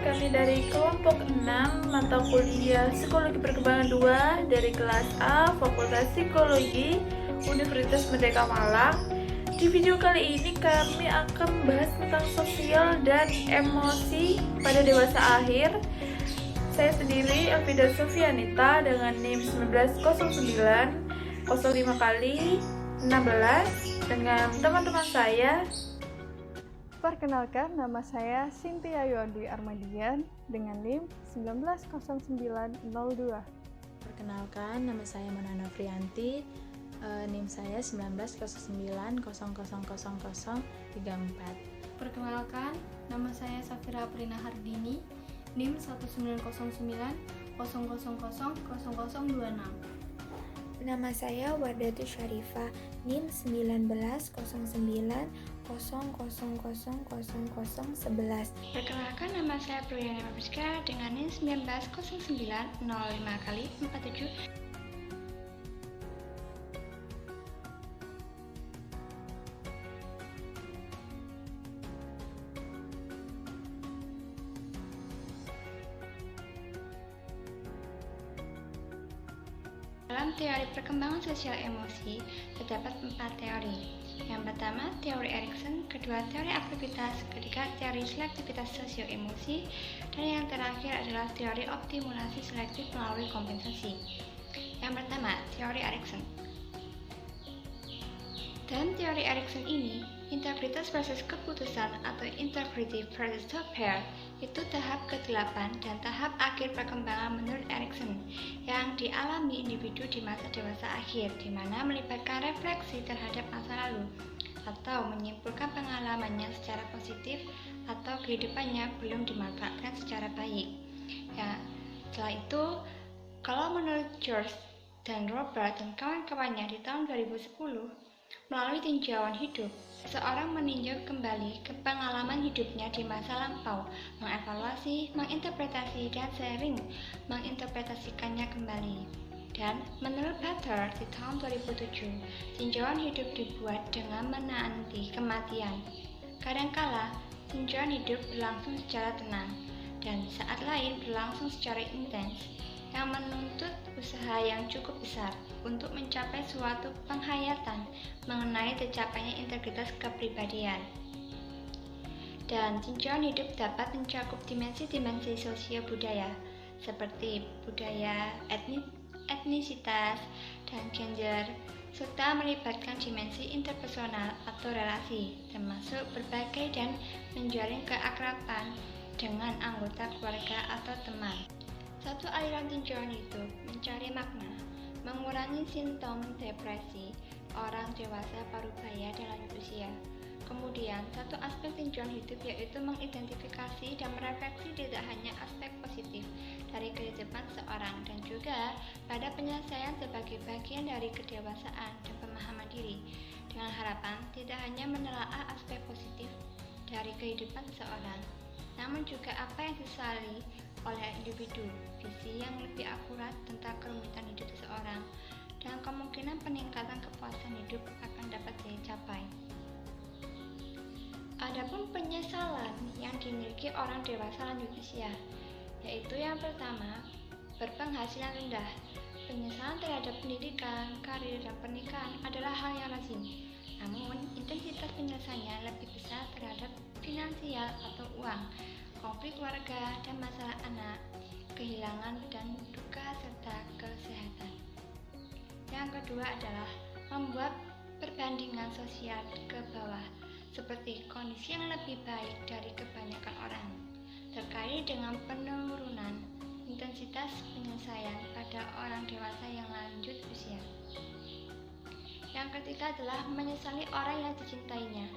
Kami dari kelompok 6 mata kuliah Psikologi Perkembangan 2 dari kelas A Fakultas Psikologi Universitas Merdeka Malang. Di video kali ini kami akan membahas tentang sosial dan emosi pada dewasa akhir. Saya sendiri Elvida Sofianita dengan NIM 1909 05 kali 16 dengan teman-teman saya. Perkenalkan, nama saya Cynthia Yuandwi Armadian dengan NIM 190902. Perkenalkan, nama saya Mona Novrianti, NIM saya 1909000034. Perkenalkan, nama saya Safira Aprina Hardini, NIM 190900000026. Nama saya Wardatu Syarifah, NIM 1900000011. Perkenalkan, nama saya Priyana Mabiska dengan NIM 190905 kali 47. Dalam teori perkembangan sosial emosi, terdapat 4 teori. Yang pertama, teori Erikson, kedua, teori aktivitas, ketiga, teori selektivitas sosio-emosi, dan yang terakhir adalah teori optimulasi selektif melalui kompensasi. Yang pertama, teori Erikson. Dalam teori Erikson ini, integritas versus keputusan atau integrity versus self-care itu tahap ke-8 dan tahap akhir perkembangan menurut Erikson yang dialami individu di masa dewasa akhir, di mana melibatkan refleksi terhadap masa lalu atau menyimpulkan pengalamannya secara positif atau kehidupannya belum dimanfaatkan secara baik. Ya, setelah itu, kalau menurut George dan Robert dan kawan-kawannya di tahun 2010, melalui tinjauan hidup, seseorang meninjau kembali ke pengalaman hidupnya di masa lampau, mengevaluasi, menginterpretasi, dan sering menginterpretasikannya kembali. Dan menurut Butler di tahun 2007, tinjauan hidup dibuat dengan menanti kematian. Kadangkala, tinjauan hidup berlangsung secara tenang, dan saat lain berlangsung secara intens, yang menuntut usaha yang cukup besar untuk mencapai suatu penghayatan mengenai tercapainya integritas kepribadian. Dan tinjauan hidup dapat mencakup dimensi-dimensi sosio-budaya seperti budaya, etnisitas, dan gender, serta melibatkan dimensi interpersonal atau relasi, termasuk berbagai dan menjalin keakraban dengan anggota keluarga atau teman. Satu aliran tinjauan hidup mencari makna, mengurangi simptom depresi orang dewasa parubaya dan lanjut usia. Kemudian, satu aspek tinjauan hidup yaitu mengidentifikasi dan merefleksi tidak hanya aspek positif dari kehidupan seorang dan juga pada penyelesaian sebagai bagian dari kedewasaan dan pemahaman diri, dengan harapan tidak hanya menelaah aspek positif dari kehidupan seseorang, namun juga apa yang disesali oleh individu, visi yang lebih akurat tentang kerumitan hidup seseorang, dan kemungkinan peningkatan kepuasan hidup akan dapat dicapai. Adapun penyesalan yang dimiliki orang dewasa lanjut usia, yaitu yang pertama, berpenghasilan rendah. Penyesalan terhadap pendidikan, karir, dan pernikahan adalah hal yang lazim. Namun, intensitas penyelesaiannya lebih besar terhadap finansial atau uang, konflik keluarga dan masalah anak, kehilangan dan duka serta kesehatan. Yang kedua adalah membuat perbandingan sosial ke bawah, seperti kondisi yang lebih baik dari kebanyakan orang, terkait dengan penurunan intensitas penyelesaian pada orang dewasa yang lanjut usia. Yang ketiga adalah menyesali orang yang dicintainya.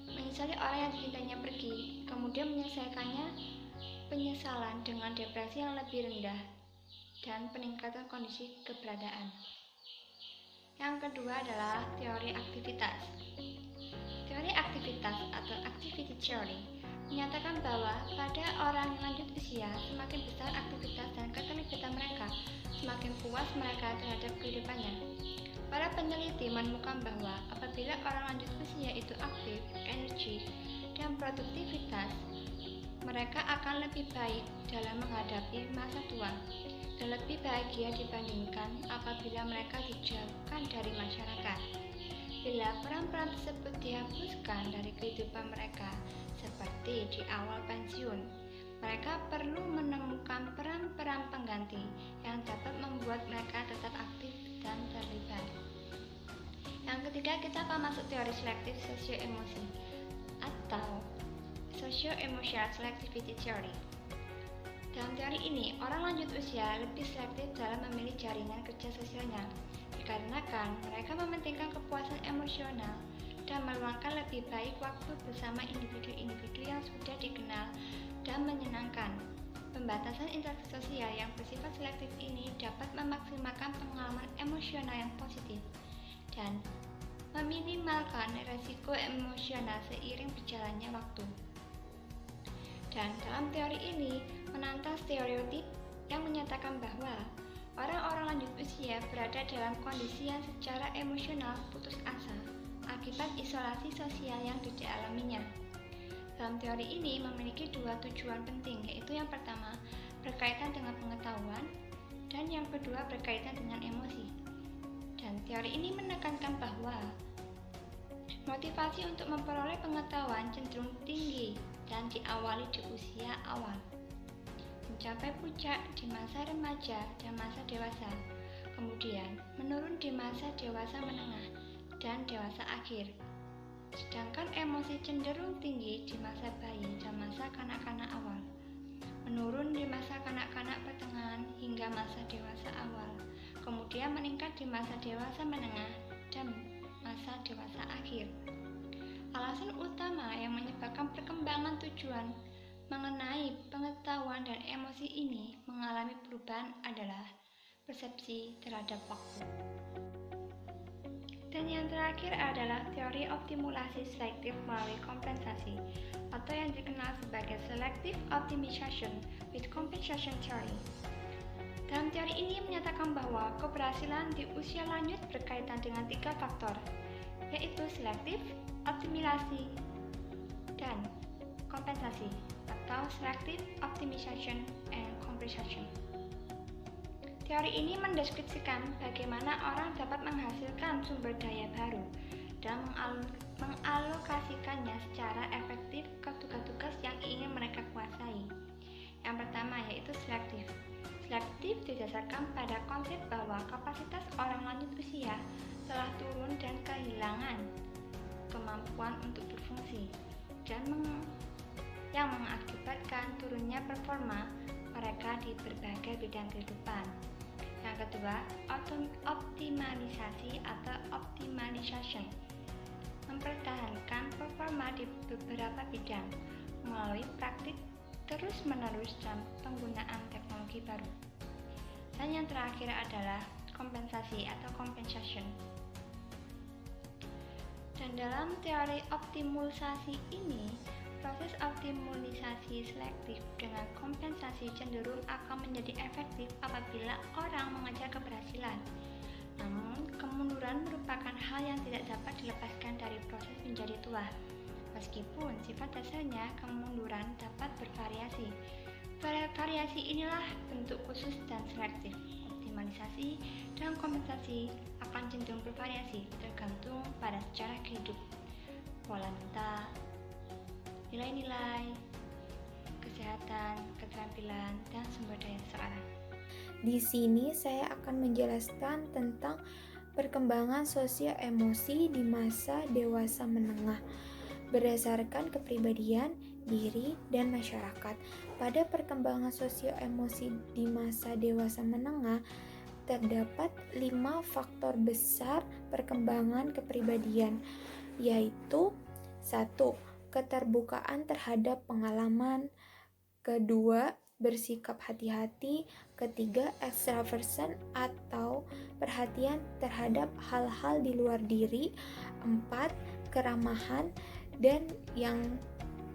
Menyesali orang yang dicintainya pergi, kemudian menyelesaikannya penyesalan dengan depresi yang lebih rendah dan peningkatan kondisi keberadaan. Yang kedua adalah teori aktivitas. Teori aktivitas atau activity Theory menyatakan bahwa pada orang lanjut usia, semakin besar aktivitas dan keterlibatan mereka, semakin puas mereka terhadap kehidupannya. Para peneliti menemukan bahwa apabila orang lanjut usia itu aktif, energi, dan produktivitas, mereka akan lebih baik dalam menghadapi masa tua dan lebih bahagia dibandingkan apabila mereka dijauhkan dari masyarakat. Bila peran-peran tersebut dihapuskan dari kehidupan mereka, seperti di awal pensiun, mereka perlu menemukan peran-peran pengganti yang dapat membuat mereka tetap aktif dan terlibat. Yang ketiga, kita akan masuk teori selektif sosio-emosi atau Socio-Emotional Selectivity Theory. Dalam teori ini, orang lanjut usia lebih selektif dalam memilih jaringan kerja sosialnya, dikarenakan mereka mementingkan kepuasan emosional dan meluangkan lebih baik waktu bersama individu-individu yang sudah dikenal dan menyenangkan. Pembatasan interaksi sosial yang bersifat selektif ini dapat memaksimalkan pengalaman emosional yang positif dan meminimalkan resiko emosional seiring berjalannya waktu. Dan dalam teori ini menantang stereotip yang menyatakan bahwa orang-orang lanjut usia berada dalam kondisi yang secara emosional putus asa akibat isolasi sosial yang dialaminya. Dalam teori ini memiliki dua tujuan penting, yaitu yang pertama berkaitan dengan pengetahuan dan yang kedua berkaitan dengan emosi. Dan teori ini menekankan bahwa motivasi untuk memperoleh pengetahuan cenderung tinggi dan diawali di usia awal, mencapai puncak di masa remaja dan masa dewasa, kemudian menurun di masa dewasa menengah dan dewasa akhir. Sedangkan emosi cenderung tinggi di masa bayi dan masa kanak-kanak awal, menurun di masa kanak-kanak pertengahan hingga masa dewasa awal, kemudian meningkat di masa dewasa menengah dan masa dewasa akhir. Alasan utama yang menyebabkan perkembangan tujuan mengenai pengetahuan dan emosi ini mengalami perubahan adalah persepsi terhadap waktu. Dan yang terakhir adalah teori optimulasi selektif melalui kompensasi atau yang dikenal sebagai selective optimization with compensation theory. Dalam teori ini menyatakan bahwa keberhasilan di usia lanjut berkaitan dengan 3 faktor, yaitu selektif, optimalisasi, dan kompensasi atau selective optimization and compensation. Teori ini mendeskripsikan bagaimana orang dapat menghasilkan sumber daya baru dan mengalokasikannya secara efektif ke tugas-tugas yang ingin mereka kuasai. Yang pertama yaitu selektif. Selektif didasarkan pada konsep bahwa kapasitas orang lanjut usia telah turun dan kehilangan kemampuan untuk berfungsi dan yang mengakibatkan turunnya performa mereka di berbagai bidang kehidupan. Yang kedua, optimalisasi atau optimization, mempertahankan performa di beberapa bidang melalui praktik terus-menerus dan penggunaan teknologi baru. Dan yang terakhir adalah kompensasi atau compensation. Dan dalam teori optimalisasi ini, proses optimalisasi selektif dengan kompensasi cenderung akan menjadi efektif apabila orang mengejar keberhasilan. Namun, kemunduran merupakan hal yang tidak dapat dilepaskan dari proses menjadi tua. Meskipun sifat dasarnya kemunduran dapat bervariasi. Variasi inilah bentuk khusus dan selektif. Optimalisasi dan kompensasi akan cenderung bervariasi tergantung pada sejarah hidup, pola mental, nilai-nilai, kesehatan, keterampilan, dan sumber daya seseorang. Di sini saya akan menjelaskan tentang perkembangan sosial emosi di masa dewasa menengah berdasarkan kepribadian, diri, dan masyarakat. Pada perkembangan sosial emosi di masa dewasa menengah terdapat 5 faktor besar perkembangan kepribadian, yaitu 1. Keterbukaan terhadap pengalaman, kedua, bersikap hati-hati, ketiga, extraversion atau perhatian terhadap hal-hal di luar diri, 4, keramahan, dan yang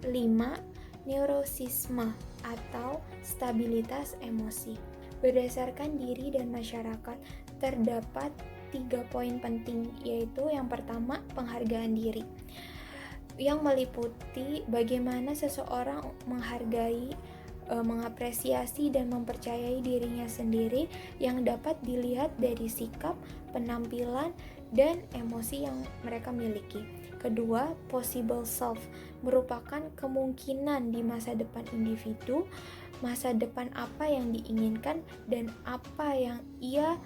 5. Neurosisme atau stabilitas emosi. Berdasarkan diri dan masyarakat, terdapat 3 poin penting, yaitu yang pertama, penghargaan diri, yang meliputi bagaimana seseorang menghargai, mengapresiasi dan mempercayai dirinya sendiri, yang dapat dilihat dari sikap, penampilan, dan emosi yang mereka miliki. Kedua, possible self merupakan kemungkinan di masa depan individu, masa depan apa yang diinginkan dan apa yang ia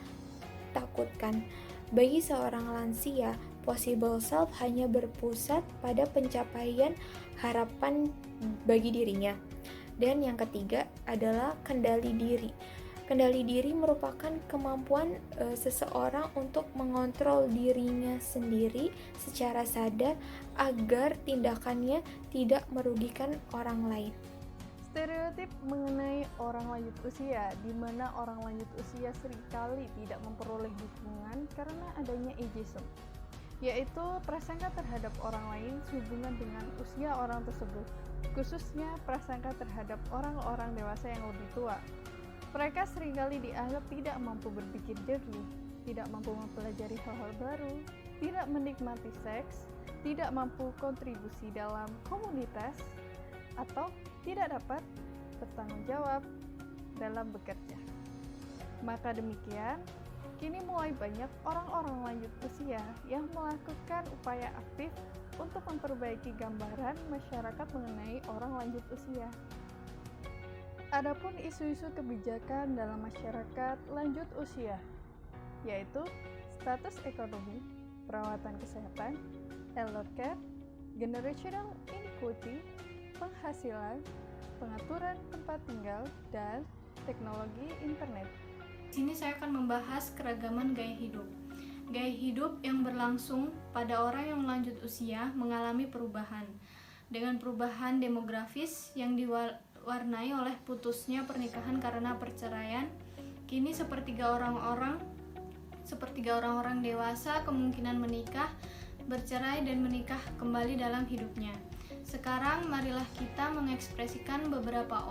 takutkan. Bagi seorang lansia, possible self hanya berpusat pada pencapaian harapan bagi dirinya. Dan yang ketiga adalah kendali diri. Kendali diri merupakan kemampuan seseorang untuk mengontrol dirinya sendiri secara sadar agar tindakannya tidak merugikan orang lain. Stereotip mengenai orang lanjut usia, di mana orang lanjut usia seringkali tidak memperoleh dukungan karena adanya ageism, yaitu prasangka terhadap orang lain sehubungan dengan usia orang tersebut, khususnya prasangka terhadap orang-orang dewasa yang lebih tua. Mereka seringkali dianggap tidak mampu berpikir jernih, tidak mampu mempelajari hal-hal baru, tidak menikmati seks, tidak mampu kontribusi dalam komunitas, atau tidak dapat bertanggung jawab dalam bekerja. Maka demikian, kini mulai banyak orang-orang lanjut usia yang melakukan upaya aktif untuk memperbaiki gambaran masyarakat mengenai orang lanjut usia. Adapun isu-isu kebijakan dalam masyarakat lanjut usia, yaitu status ekonomi, perawatan kesehatan, healthcare, generational inequality, penghasilan, pengaturan tempat tinggal, dan teknologi internet. Di sini saya akan membahas keragaman gaya hidup. Gaya hidup yang berlangsung pada orang yang lanjut usia mengalami perubahan. Dengan perubahan demografis yang diwarnai oleh putusnya pernikahan karena perceraian, kini sepertiga orang-orang dewasa kemungkinan menikah, bercerai dan menikah kembali dalam hidupnya. Sekarang marilah kita mengekspresikan beberapa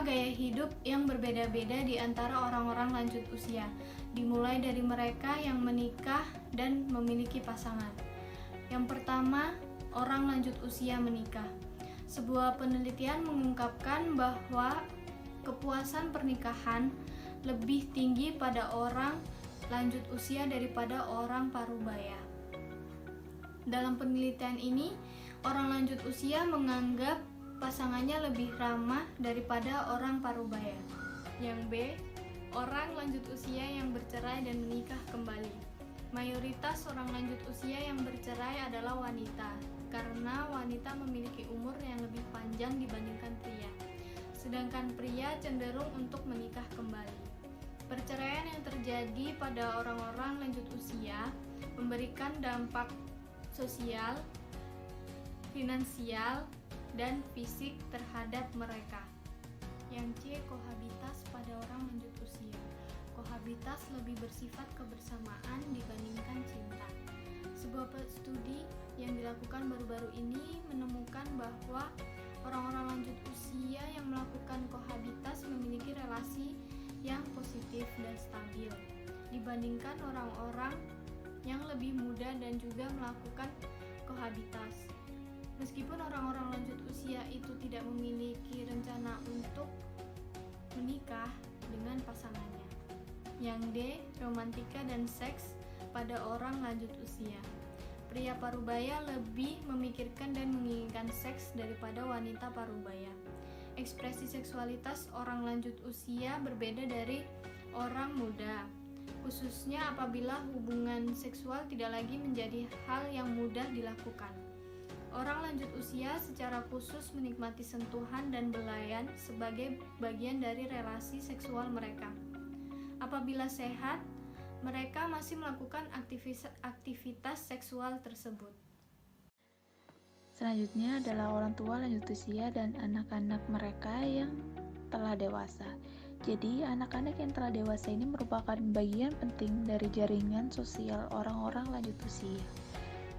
gaya hidup yang berbeda-beda di antara orang-orang lanjut usia, dimulai dari mereka yang menikah dan memiliki pasangan. Yang pertama, orang lanjut usia menikah. Sebuah penelitian mengungkapkan bahwa kepuasan pernikahan lebih tinggi pada orang lanjut usia daripada orang parubaya. Dalam penelitian ini, orang lanjut usia menganggap pasangannya lebih ramah daripada orang parubaya. Yang B, orang lanjut usia yang bercerai dan menikah kembali. Mayoritas orang lanjut usia yang bercerai adalah wanita, karena wanita memiliki umur yang lebih panjang dibandingkan pria. Sedangkan pria cenderung untuk menikah kembali. Perceraian yang terjadi pada orang-orang lanjut usia memberikan dampak sosial, finansial, dan fisik terhadap mereka. Yang C, kohabitas pada orang lanjut usia. Kohabitas lebih bersifat kebersamaan dibandingkan cinta. Sebuah studi yang dilakukan baru-baru ini menemukan bahwa orang-orang lanjut usia yang melakukan kohabitas memiliki relasi yang positif dan stabil dibandingkan orang-orang yang lebih muda dan juga melakukan kohabitas. Meskipun orang-orang lanjut usia itu tidak memiliki rencana untuk menikah dengan pasangannya. Yang D, romantika dan seks pada orang lanjut usia. Pria parubaya lebih memikirkan dan menginginkan seks daripada wanita parubaya. Ekspresi seksualitas orang lanjut usia berbeda dari orang muda, khususnya apabila hubungan seksual tidak lagi menjadi hal yang mudah dilakukan. Orang lanjut usia secara khusus menikmati sentuhan dan belayan sebagai bagian dari relasi seksual mereka. Apabila sehat, mereka masih melakukan aktivitas seksual tersebut. Selanjutnya adalah orang tua lanjut usia dan anak-anak mereka yang telah dewasa. Jadi, anak-anak yang telah dewasa ini merupakan bagian penting dari jaringan sosial orang-orang lanjut usia.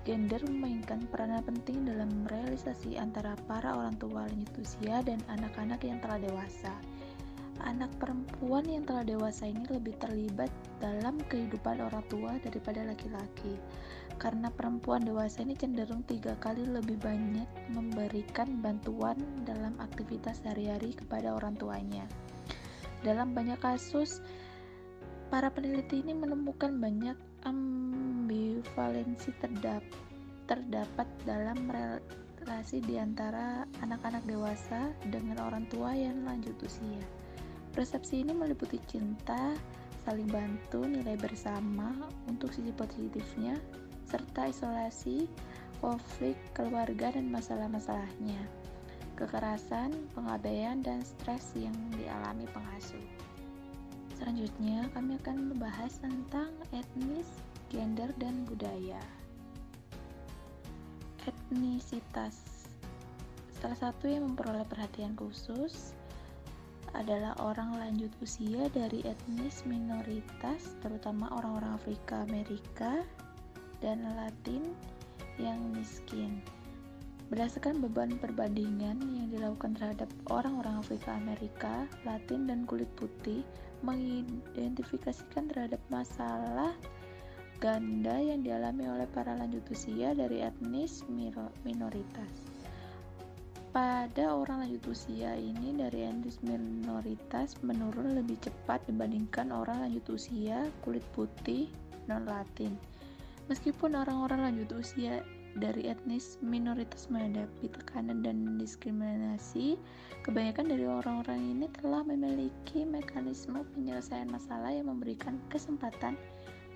Gender memainkan peranan penting dalam realisasi antara para orang tua lanjut usia dan anak-anak yang telah dewasa. Anak perempuan yang telah dewasa ini lebih terlibat dalam kehidupan orang tua daripada laki-laki, karena perempuan dewasa ini cenderung 3 kali lebih banyak memberikan bantuan dalam aktivitas sehari-hari kepada orang tuanya. Dalam banyak kasus, para peneliti ini menemukan banyak ambivalensi terdapat dalam relasi di antara anak-anak dewasa dengan orang tua yang lanjut usia. Persepsi ini meliputi cinta, saling bantu, nilai bersama untuk sisi positifnya, serta isolasi, konflik keluarga dan masalah-masalahnya, kekerasan, pengabaian, dan stres yang dialami pengasuh. Selanjutnya, kami akan membahas tentang etnis, gender, dan budaya. Etnisitas. Salah satu yang memperoleh perhatian khusus adalah orang lanjut usia dari etnis minoritas, terutama orang-orang Afrika Amerika dan Latin yang miskin. Berdasarkan beban perbandingan yang dilakukan terhadap orang-orang Afrika Amerika, Latin, dan kulit putih, mengidentifikasikan terhadap masalah ganda yang dialami oleh para lanjut usia dari etnis minoritas. Pada orang lanjut usia ini dari etnis minoritas menurun lebih cepat dibandingkan orang lanjut usia kulit putih non-Latin. Meskipun orang-orang lanjut usia dari etnis minoritas menghadapi tekanan dan diskriminasi, kebanyakan dari orang-orang ini telah memiliki mekanisme penyelesaian masalah yang memberikan kesempatan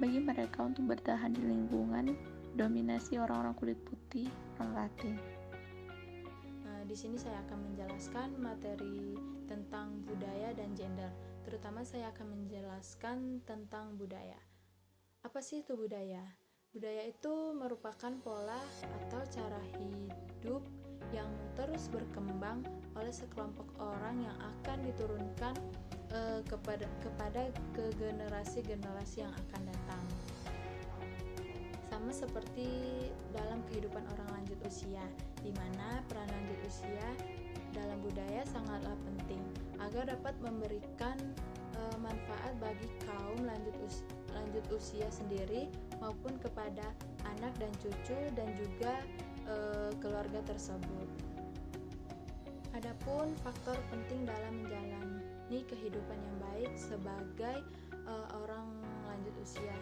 bagi mereka untuk bertahan di lingkungan dominasi orang-orang kulit putih non-Latin. Di sini saya akan menjelaskan materi tentang budaya dan gender. Terutama saya akan menjelaskan tentang budaya. Apa sih itu budaya? Budaya itu merupakan pola atau cara hidup yang terus berkembang oleh sekelompok orang yang akan diturunkan kepada generasi-generasi yang akan datang. Sama seperti dalam kehidupan orang lanjut usia, di mana peran lanjut usia dalam budaya sangatlah penting agar dapat memberikan manfaat bagi kaum lanjut usia sendiri maupun kepada anak dan cucu dan juga keluarga tersebut. Adapun faktor penting dalam menjalani kehidupan yang baik sebagai orang lanjut usia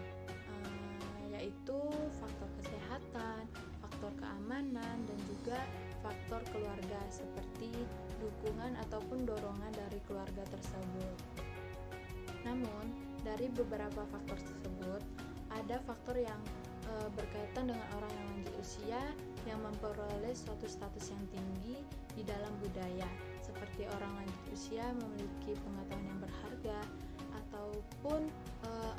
yaitu faktor kesehatan, faktor keamanan, dan juga faktor keluarga seperti dukungan ataupun dorongan dari keluarga tersebut. Namun, dari beberapa faktor tersebut, ada faktor yang berkaitan dengan orang yang lanjut usia yang memperoleh suatu status yang tinggi di dalam budaya, seperti orang lanjut usia memiliki pengetahuan yang berharga, ataupun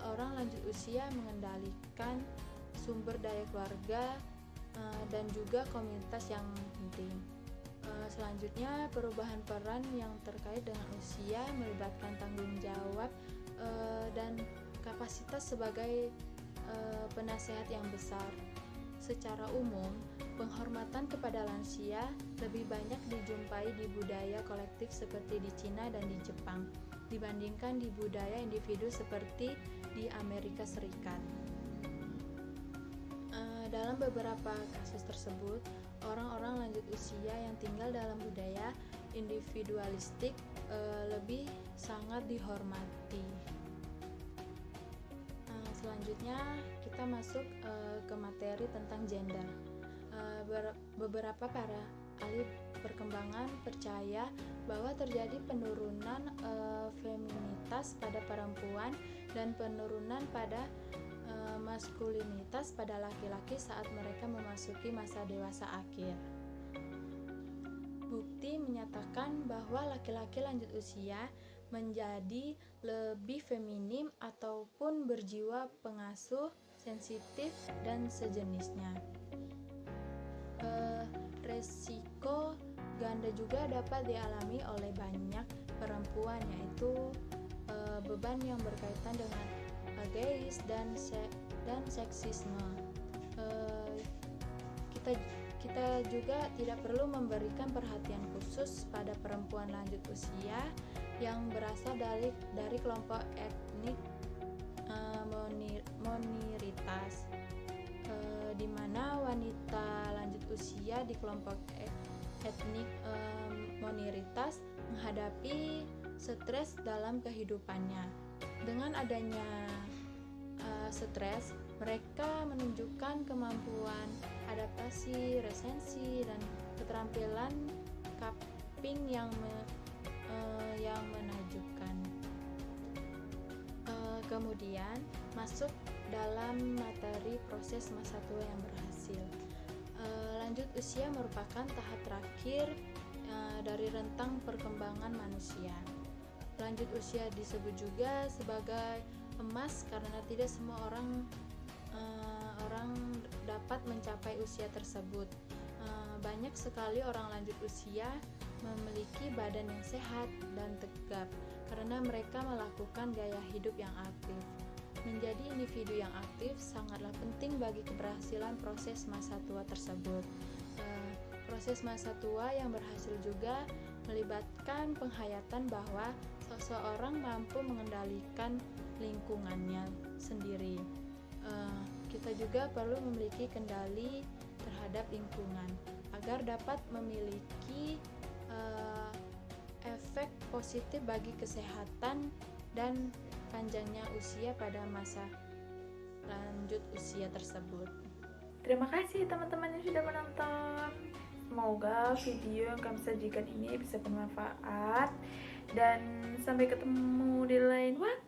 orang lanjut usia mengendalikan sumber daya keluarga dan juga komunitas yang penting. Selanjutnya, perubahan peran yang terkait dengan usia melibatkan tanggung jawab dan kapasitas sebagai penasehat yang besar. Secara umum, penghormatan kepada lansia lebih banyak dijumpai di budaya kolektif seperti di Cina dan di Jepang dibandingkan di budaya individu seperti di Amerika Serikat. Dalam beberapa kasus tersebut, orang-orang lanjut usia yang tinggal dalam budaya individualistik lebih sangat dihormati. Selanjutnya kita masuk ke materi tentang gender. Beberapa para ahli perkembangan percaya bahwa terjadi penurunan feminitas pada perempuan dan penurunan pada maskulinitas pada laki-laki saat mereka memasuki masa dewasa akhir. Bukti menyatakan bahwa laki-laki lanjut usia menjadi lebih feminim ataupun berjiwa pengasuh, sensitif, dan sejenisnya. Resiko ganda juga dapat dialami oleh banyak perempuan, yaitu beban yang berkaitan dengan ageis dan seksisme. kita juga tidak perlu memberikan perhatian khusus pada perempuan lanjut usia yang berasal dari kelompok etnik minoritas, di mana wanita lanjut usia di kelompok etnik minoritas menghadapi stres dalam kehidupannya. Dengan adanya stres, mereka menunjukkan kemampuan adaptasi, resensi, dan keterampilan coping yang menakjubkan. Kemudian masuk dalam materi proses masa tua yang berhasil. Lanjut usia merupakan tahap terakhir dari rentang perkembangan manusia. Lanjut usia disebut juga sebagai emas karena tidak semua orang dapat mencapai usia tersebut. Banyak sekali orang lanjut usia memiliki badan yang sehat dan tegap karena mereka melakukan gaya hidup yang aktif. Menjadi individu yang aktif sangatlah penting bagi keberhasilan proses masa tua tersebut. Proses masa tua yang berhasil juga melibatkan penghayatan bahwa seseorang mampu mengendalikan lingkungannya sendiri. Kita juga perlu memiliki kendali terhadap lingkungan agar dapat memiliki efek positif bagi kesehatan dan panjangnya usia pada masa lanjut usia tersebut. Terima kasih teman-teman yang sudah menonton. Semoga video yang kami sajikan ini bisa bermanfaat dan sampai ketemu di lain waktu.